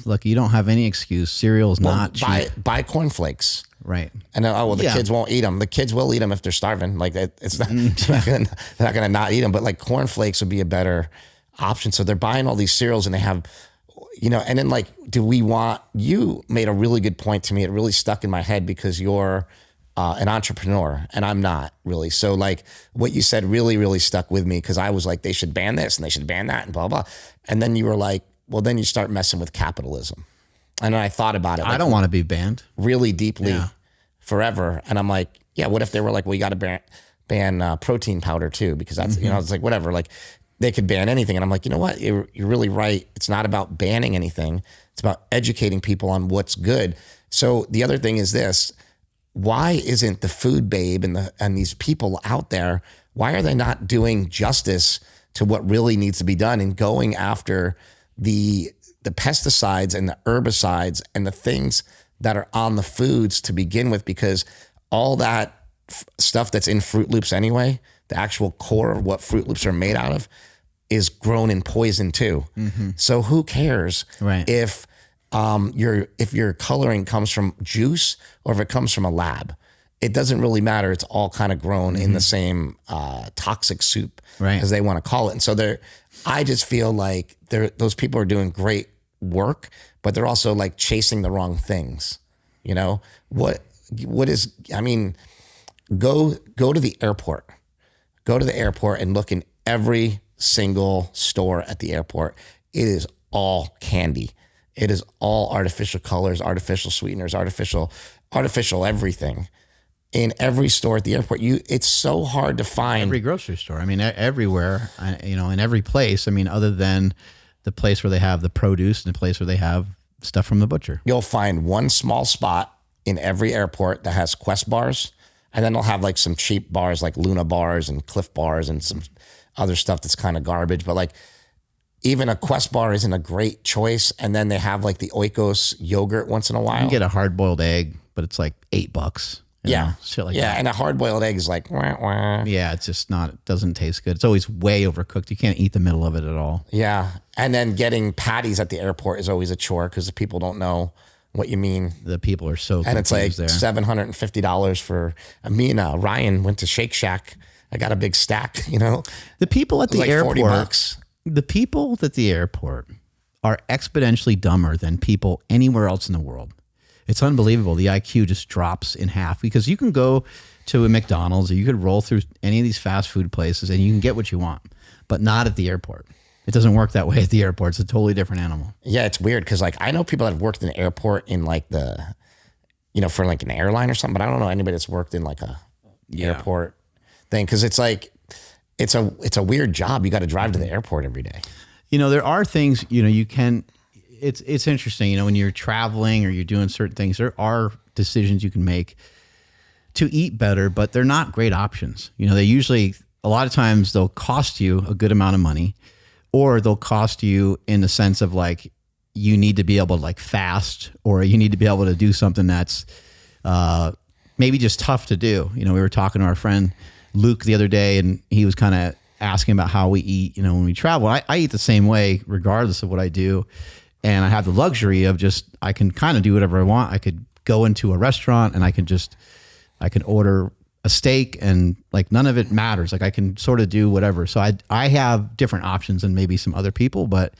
look, you don't have any excuse. Cereal is not cheap. Buy cornflakes. Right. And the kids won't eat them. The kids will eat them if they're starving. Like it's not, they're not going to not eat them, but like cornflakes would be a better option. So they're buying all these cereals and they have, you know, and then like, you made a really good point to me. It really stuck in my head because you're an entrepreneur and I'm not really. So like what you said really, really stuck with me because I was like, they should ban this and they should ban that and blah, blah. And then you were like, well, then you start messing with capitalism. And then I thought about it. Like, I don't want to be banned. Really deeply forever. And I'm like, yeah, what if they were like, well, you got to ban protein powder too? Because that's, you know, it's like, whatever, like they could ban anything. And I'm like, you know what? You're really right. It's not about banning anything. It's about educating people on what's good. So the other thing is this, why isn't the Food Babe and these people out there, why are they not doing justice to what really needs to be done and going after the pesticides and the herbicides and the things that are on the foods to begin with? Because all that stuff that's in Fruit Loops anyway, the actual core of what Fruit Loops are made out of, is grown in poison too. So who cares if your coloring comes from juice or if it comes from a lab? it doesn't really matter. It's all kind of grown in the same toxic soup, Right. as they want to call it. And so I just feel like those people are doing great work, but they're also like chasing the wrong things. You know, what is, I mean, go to the airport. Go to the airport and look in every single store at the airport. It is all candy. It is all artificial colors, artificial sweeteners, artificial everything. In every store at the airport, it's so hard to find. Every grocery store. I mean, everywhere, you know, in every place. I mean, other than the place where they have the produce and the place where they have stuff from the butcher. You'll find one small spot in every airport that has Quest bars. And then they'll have like some cheap bars like Luna bars and Cliff bars and some other stuff that's kind of garbage. But like even a Quest bar isn't a great choice. And then they have like the Oikos yogurt once in a while. You can get a hard-boiled egg, but it's like $8. Yeah. Shit like yeah. that. And a hard-boiled egg is like, wah, wah. Yeah, it's just not, it doesn't taste good. It's always way overcooked. You can't eat the middle of it at all. Yeah. And then getting patties at the airport is always a chore because the people don't know what you mean. The people are so And it's like there. $750 for me and Ryan went to Shake Shack. I got a big stack, you know. The people at the like airport, $40. the people at the airport are exponentially dumber than people anywhere else in the world. It's unbelievable. The IQ just drops in half because you can go to a McDonald's or you could roll through any of these fast food places and you can get what you want, but not at the airport. It doesn't work that way at the airport. It's a totally different animal. Yeah, it's weird because like I know people that have worked in the airport in like for like an airline or something, but I don't know anybody that's worked in like a airport thing because it's like it's a weird job. You got to drive to the airport every day. You know, there are things, you know, you can, it's interesting, you know, when you're traveling or you're doing certain things, there are decisions you can make to eat better, but they're not great options. You know, they usually, a lot of times they'll cost you a good amount of money, or they'll cost you in the sense of like, you need to be able to like fast, or you need to be able to do something that's maybe just tough to do. You know, we were talking to our friend Luke the other day and he was kind of asking about how we eat, you know, when we travel. I eat the same way regardless of what I do. And I have the luxury of just, I can kind of do whatever I want. I could go into a restaurant and I can order a steak and like none of it matters. Like I can sort of do whatever. So I have different options than maybe some other people, but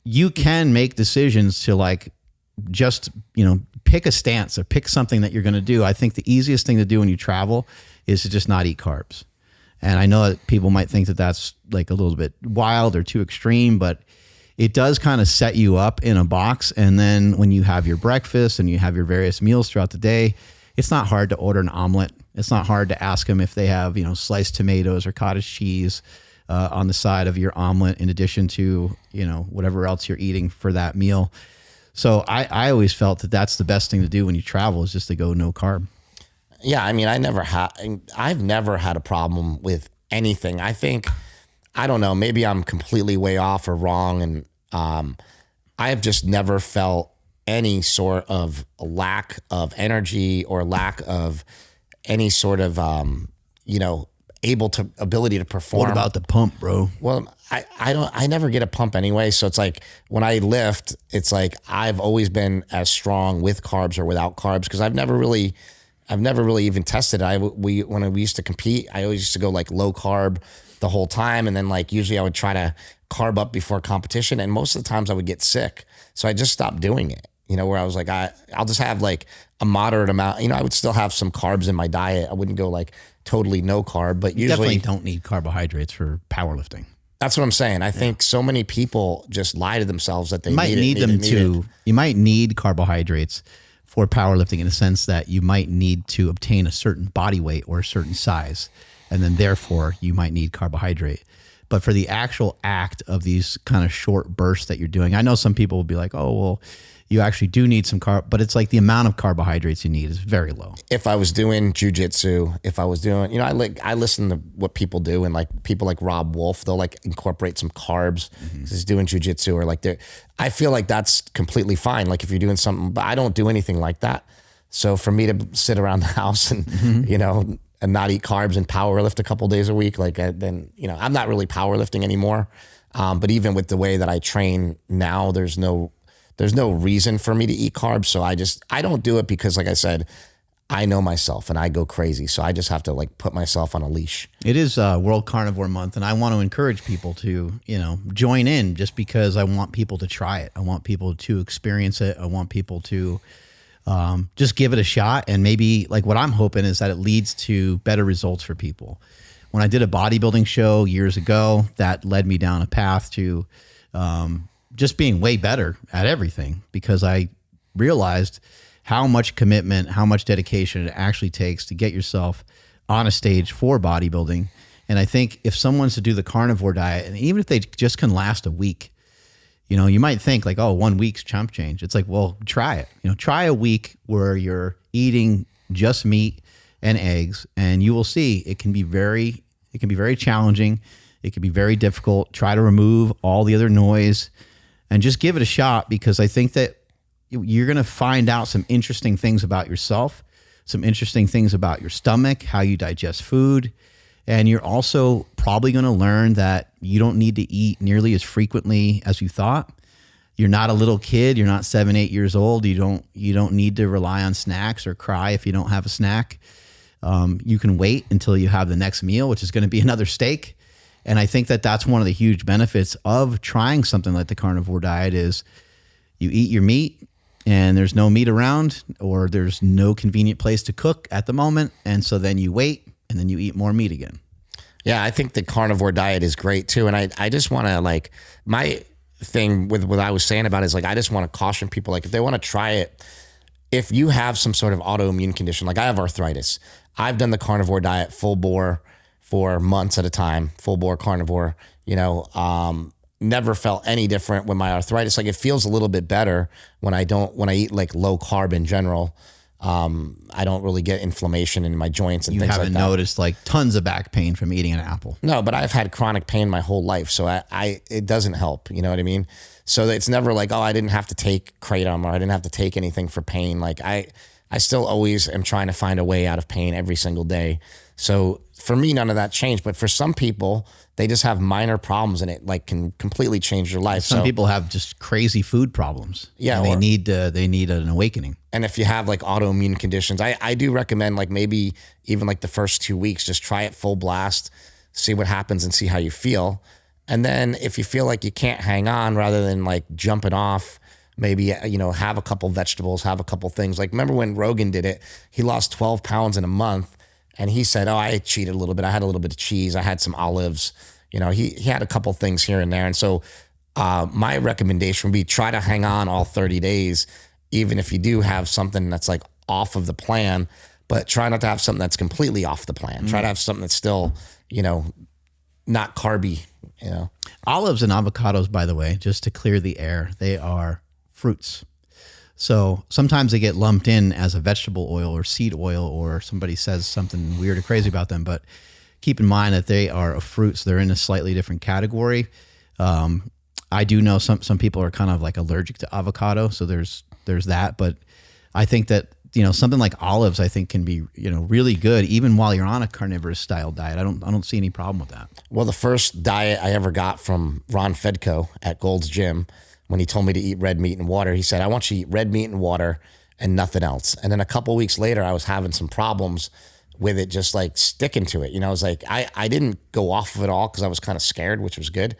you can make decisions to like just, you know, pick a stance or pick something that you're going to do. I think the easiest thing to do when you travel is to just not eat carbs. And I know that people might think that that's like a little bit wild or too extreme, but it does kind of set you up in a box. And then when you have your breakfast and you have your various meals throughout the day, it's not hard to order an omelet. It's not hard to ask them if they have, you know, sliced tomatoes or cottage cheese on the side of your omelet, in addition to, you know, whatever else you're eating for that meal. So I always felt that that's the best thing to do when you travel, is just to go no carb. Yeah, I mean, I've never had a problem with anything. I think, I don't know, maybe I'm completely way off or wrong, and I have just never felt any sort of lack of energy or lack of any sort of, you know, ability to perform. What about the pump, bro? Well, I never get a pump anyway. So it's like when I lift, it's like I've always been as strong with carbs or without carbs because I've never really even tested it. When we used to compete, I always used to go like low carb the whole time. And then like usually I would try to carb up before competition. And most of the times I would get sick. So I just stopped doing it, you know, where I was like, I'll just have like a moderate amount, you know, I would still have some carbs in my diet. I wouldn't go like totally no carb, but usually definitely don't need carbohydrates for powerlifting. That's what I'm saying. I think so many people just lie to themselves that they You might you might need carbohydrates for powerlifting in the sense that you might need to obtain a certain body weight or a certain size, and then therefore you might need carbohydrate. But for the actual act of these kind of short bursts that you're doing, I know some people will be like, oh, well, you actually do need some carb, but it's like the amount of carbohydrates you need is very low. If I was doing jujitsu, if I was doing, you know, I listen to what people do, and like people like Rob Wolf, they'll like incorporate some carbs. He's doing jujitsu, or like I feel like that's completely fine. Like if you're doing something, but I don't do anything like that. So for me to sit around the house and, you know, and not eat carbs and power lift a couple days a week, like then, you know, I'm not really powerlifting anymore. But even with the way that I train now, there's no reason for me to eat carbs. So I don't do it because, like I said, I know myself and I go crazy. So I just have to like put myself on a leash. It is World Carnivore Month, and I want to encourage people to, join in just because I want people to try it. I want people to experience it. I want people to just give it a shot. And maybe like what I'm hoping is that it leads to better results for people. When I did a bodybuilding show years ago, that led me down a path to just being way better at everything, because I realized how much commitment, how much dedication it actually takes to get yourself on a stage for bodybuilding. And I think if someone's to do the carnivore diet, and even if they just can last a week, you might think like, oh, 1 week's chump change. It's like, well, try it. Try a week where you're eating just meat and eggs, and you will see it can be very challenging. It can be very difficult. Try to remove all the other noise and just give it a shot, because I think that you're going to find out some interesting things about yourself, some interesting things about your stomach, how you digest food. And you're also probably going to learn that you don't need to eat nearly as frequently as you thought. You're not a little kid. You're not 7, 8 years old. You don't need to rely on snacks or cry if you don't have a snack. You can wait until you have the next meal, which is going to be another steak. And I think that that's one of the huge benefits of trying something like the carnivore diet is you eat your meat, and there's no meat around, or there's no convenient place to cook at the moment. And so then you wait, and then you eat more meat again. Yeah, I think the carnivore diet is great too. And I just want to like, my thing with what I was saying about it is like, I just want to caution people, like if they want to try it, if you have some sort of autoimmune condition, like I have arthritis, I've done the carnivore diet full bore for months at a time, full bore carnivore, never felt any different with my arthritis. Like it feels a little bit better when I eat like low carb in general. I don't really get inflammation in my joints and things like that. You haven't noticed like tons of back pain from eating an apple? No, but I've had chronic pain my whole life. So it doesn't help. You know what I mean? So it's never like, oh, I didn't have to take kratom, or I didn't have to take anything for pain. Like I still always am trying to find a way out of pain every single day. So for me, none of that changed. But for some people, they just have minor problems, and it like can completely change their life. Some people have just crazy food problems. Yeah, they need an awakening. And if you have like autoimmune conditions, I do recommend like maybe even like the first 2 weeks, just try it full blast, see what happens and see how you feel. And then if you feel like you can't hang on, rather than like jumping off, maybe, have a couple vegetables, have a couple things. Like remember when Rogan did it, he lost 12 pounds in a month. And he said, oh, I cheated a little bit. I had a little bit of cheese. I had some olives. He had a couple things here and there. And so my recommendation would be try to hang on all 30 days, even if you do have something that's like off of the plan, but try not to have something that's completely off the plan. Try to have something that's still, not carby, Olives and avocados, by the way, just to clear the air, they are fruits. So sometimes they get lumped in as a vegetable oil or seed oil, or somebody says something weird or crazy about them. But keep in mind that they are fruits. They're in a slightly different category. I do know some people are kind of like allergic to avocado, so there's that. But I think that something like olives, I think can be really good even while you're on a carnivorous style diet. I don't see any problem with that. Well, the first diet I ever got from Ron Fedko at Gold's Gym, when he told me to eat red meat and water, he said, I want you to eat red meat and water and nothing else. And then a couple of weeks later, I was having some problems with it, just like sticking to it. I was like, I didn't go off of it all because I was kind of scared, which was good.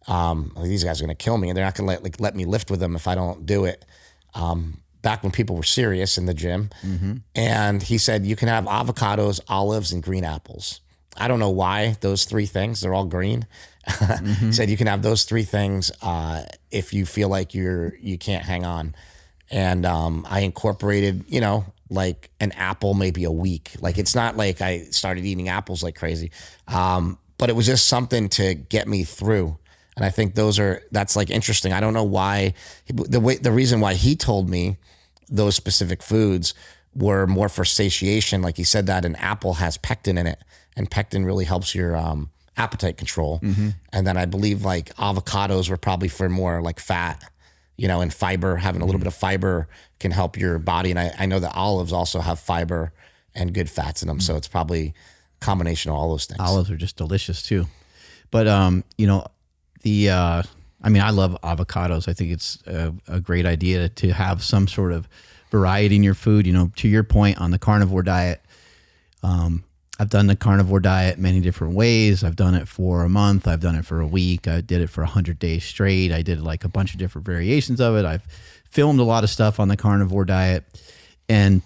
These guys are going to kill me, and they're not going to let me lift with them if I don't do it. Back when people were serious in the gym. Mm-hmm. And he said, you can have avocados, olives, and green apples. I don't know why those three things, they're all green. Mm-hmm. He said you can have those three things if you feel like you can't hang on. And I incorporated, like an apple maybe a week. Like it's not like I started eating apples like crazy, but it was just something to get me through. And I think that's like interesting. I don't know why the reason why he told me those specific foods were more for satiation. Like he said that an apple has pectin in it, and pectin really helps your appetite control. Mm-hmm. And then I believe like avocados were probably for more like fat, and fiber. Having a little bit of fiber can help your body. And I know that olives also have fiber and good fats in them. Mm-hmm. So it's probably a combination of all those things. Olives are just delicious too. But, I love avocados. I think it's a great idea to have some sort of variety in your food. You know, to your point on the carnivore diet, I've done the carnivore diet many different ways. I've done it for a month. I've done it for a week. I did it for 100 days straight. I did like a bunch of different variations of it. I've filmed a lot of stuff on the carnivore diet. And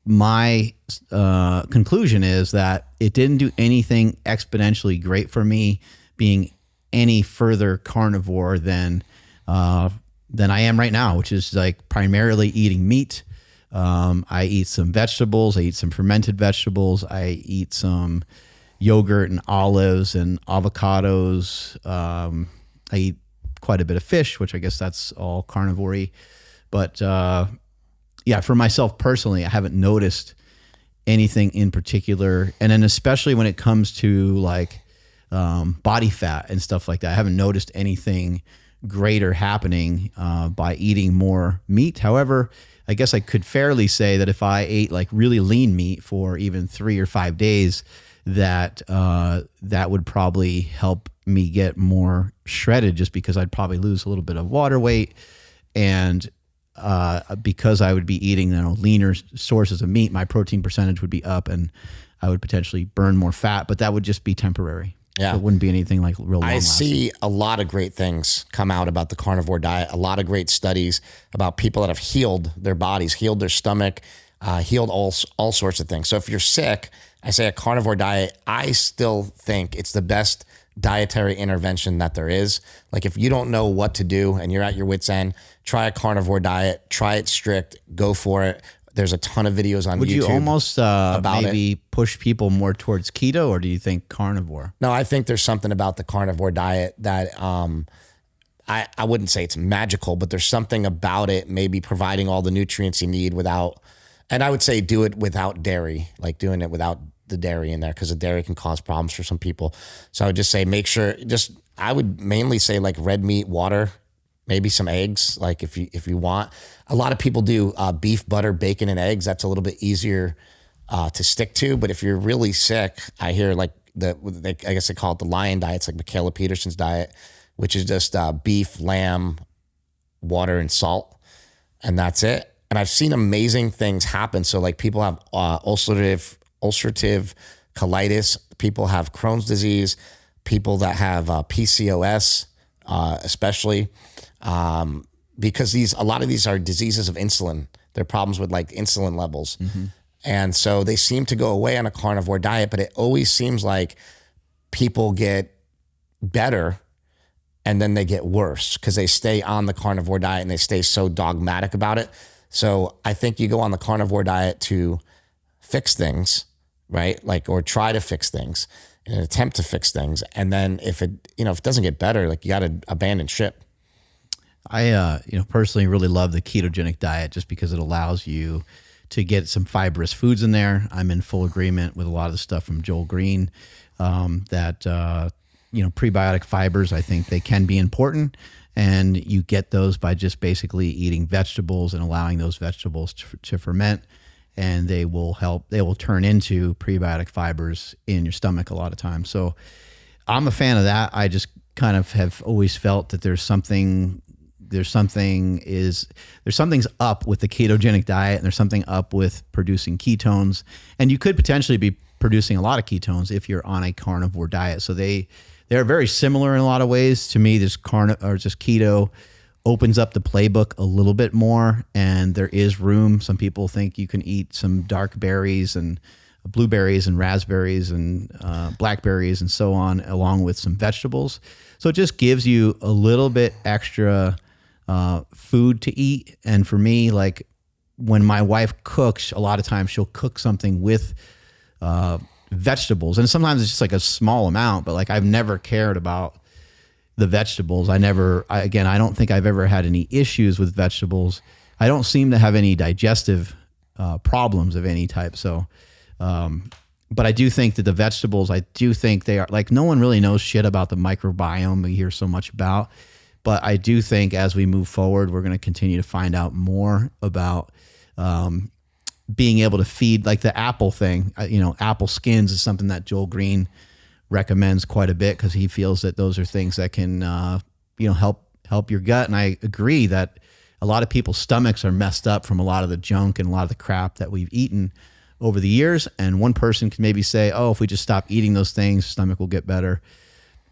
my conclusion is that it didn't do anything exponentially great for me being any further carnivore than I am right now, which is like primarily eating meat. I eat some vegetables. I eat some fermented vegetables. I eat some yogurt and olives and avocados. I eat quite a bit of fish, which I guess that's all carnivore-y. But yeah, for myself personally, I haven't noticed anything in particular. And then especially when it comes to like body fat and stuff like that, I haven't noticed anything greater happening by eating more meat. However, I guess I could fairly say that if I ate like really lean meat for even 3 or 5 days, that that would probably help me get more shredded, just because I'd probably lose a little bit of water weight. And because I would be eating, you know, leaner sources of meat, my protein percentage would be up and I would potentially burn more fat, but that would just be temporary. Yeah. So it wouldn't be anything like real long lasting. I see a lot of great things come out about the carnivore diet, a lot of great studies about people that have healed their bodies, healed their stomach, healed all sorts of things. So if you're sick, I say a carnivore diet, I still think it's the best dietary intervention that there is. Like if you don't know what to do and you're at your wit's end, try a carnivore diet, try it strict, go for it. There's a ton of videos on YouTube. Would you almost maybe push people more towards keto, or do you think carnivore? No, I think there's something about the carnivore diet that I wouldn't say it's magical, but there's something about it maybe providing all the nutrients you need without, and I would say do it without dairy, like doing it without the dairy in there, because the dairy can cause problems for some people. So I would just say make sure, I would mainly say like red meat, water, maybe some eggs, like if you want. A lot of people do beef, butter, bacon, and eggs. That's a little bit easier to stick to. But if you're really sick, I hear like I guess they call it the lion diet. It's like Michaela Peterson's diet, which is just beef, lamb, water, and salt. And that's it. And I've seen amazing things happen. So like people have ulcerative colitis, people have Crohn's disease, people that have PCOS, especially, because a lot of these are diseases of insulin. They're problems with like insulin levels. Mm-hmm. And so they seem to go away on a carnivore diet, but it always seems like people get better and then they get worse because they stay on the carnivore diet and they stay so dogmatic about it. So I think you go on the carnivore diet to fix things, right? Like, or try to fix things in an attempt to fix things. And then if it doesn't get better, like you got to abandon ship. I, personally really love the ketogenic diet just because it allows you to get some fibrous foods in there. I'm in full agreement with a lot of the stuff from Joel Green, that prebiotic fibers, I think they can be important, and you get those by just basically eating vegetables and allowing those vegetables to ferment, and they will turn into prebiotic fibers in your stomach a lot of times. So I'm a fan of that. I just kind of have always felt that there's something's up with the ketogenic diet, and there's something up with producing ketones, and you could potentially be producing a lot of ketones if you're on a carnivore diet. So they're very similar in a lot of ways. To me, just keto opens up the playbook a little bit more, and there is room. Some people think you can eat some dark berries and blueberries and raspberries and blackberries and so on, along with some vegetables. So it just gives you a little bit extra food to eat. And for me, like when my wife cooks, a lot of times she'll cook something with vegetables, and sometimes it's just like a small amount, but like I've never cared about the vegetables. I don't think I've ever had any issues with vegetables. I don't seem to have any digestive problems of any type. So, but I do think that the vegetables, they are like, no one really knows shit about the microbiome we hear so much about. But I do think as we move forward, we're going to continue to find out more about being able to feed, like the apple thing. Apple skins is something that Joel Green recommends quite a bit because he feels that those are things that can, help your gut. And I agree that a lot of people's stomachs are messed up from a lot of the junk and a lot of the crap that we've eaten over the years. And one person can maybe say, oh, if we just stop eating those things, stomach will get better.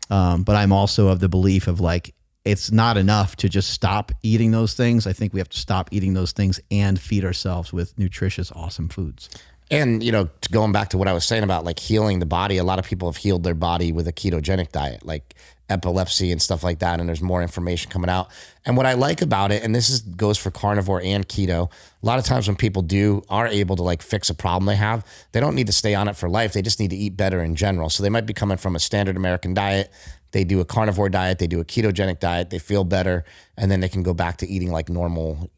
But I'm also of the belief of like, it's not enough to just stop eating those things. I think we have to stop eating those things and feed ourselves with nutritious, awesome foods. And, going back to what I was saying about like healing the body, a lot of people have healed their body with a ketogenic diet, like epilepsy and stuff like that. And there's more information coming out. And what I like about it, and this goes for carnivore and keto, a lot of times when people are able to like fix a problem they have, they don't need to stay on it for life. They just need to eat better in general. So they might be coming from a standard American diet. They do a carnivore diet, they do a ketogenic diet, they feel better, and then they can go back to eating like normal,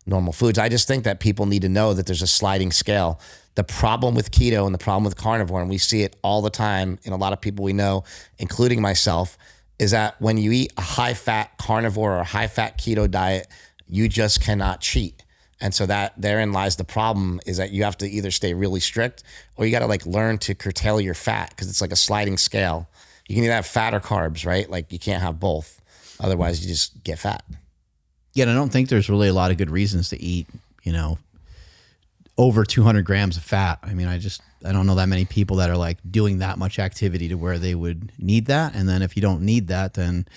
normal foods. I just think that people need to know that there's a sliding scale. The problem with keto and the problem with carnivore, and we see it all the time in a lot of people we know, including myself, is that when you eat a high-fat carnivore or a high-fat keto diet, you just cannot cheat. And so that therein lies the problem, is that you have to either stay really strict or you got to like learn to curtail your fat, because it's like a sliding scale. You can either have fat or carbs, right? Like you can't have both. Otherwise, you just get fat. Yeah, and I don't think there's really a lot of good reasons to eat, over 200 grams of fat. I mean, I don't know that many people that are like doing that much activity to where they would need that. And then if you don't need that, then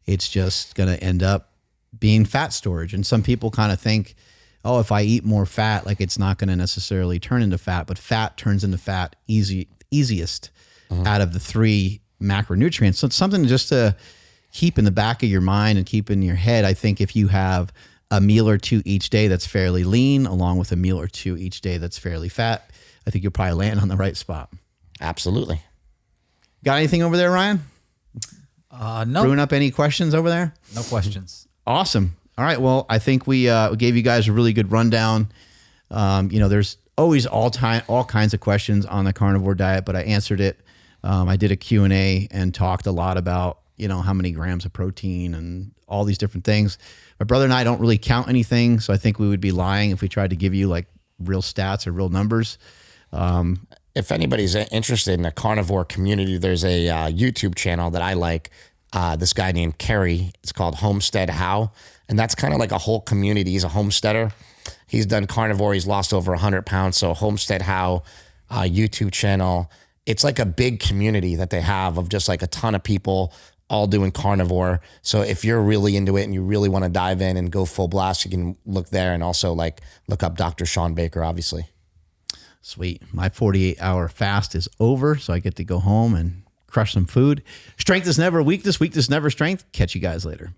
it's just going to end up being fat storage. And some people kind of think, oh, if I eat more fat, like it's not going to necessarily turn into fat, but fat turns into fat easiest out of the three macronutrients. So it's something just to keep in the back of your mind and keep in your head. I think if you have a meal or two each day that's fairly lean, along with a meal or two each day that's fairly fat, I think you'll probably land on the right spot. Absolutely. Got anything over there, Ryan? No. Brewing up any questions over there? No questions. Awesome. All right. Well, I think we gave you guys a really good rundown. There's always all kinds of questions on the carnivore diet, but I answered it. I did a Q&A and talked a lot about, how many grams of protein and all these different things. My brother and I don't really count anything, so I think we would be lying if we tried to give you like real stats or real numbers. If anybody's interested in the carnivore community, there's a YouTube channel that I like. This guy named Kerry. It's called Homestead How, and that's kind of like a whole community. He's a homesteader. He's done carnivore. He's lost over 100 pounds. So Homestead How YouTube channel. It's like a big community that they have of just like a ton of people all doing carnivore. So if you're really into it and you really want to dive in and go full blast, you can look there, and also like look up Dr. Sean Baker, obviously. Sweet. My 48-hour fast is over, so I get to go home and crush some food. Strength is never weakness. Weakness never strength. Catch you guys later.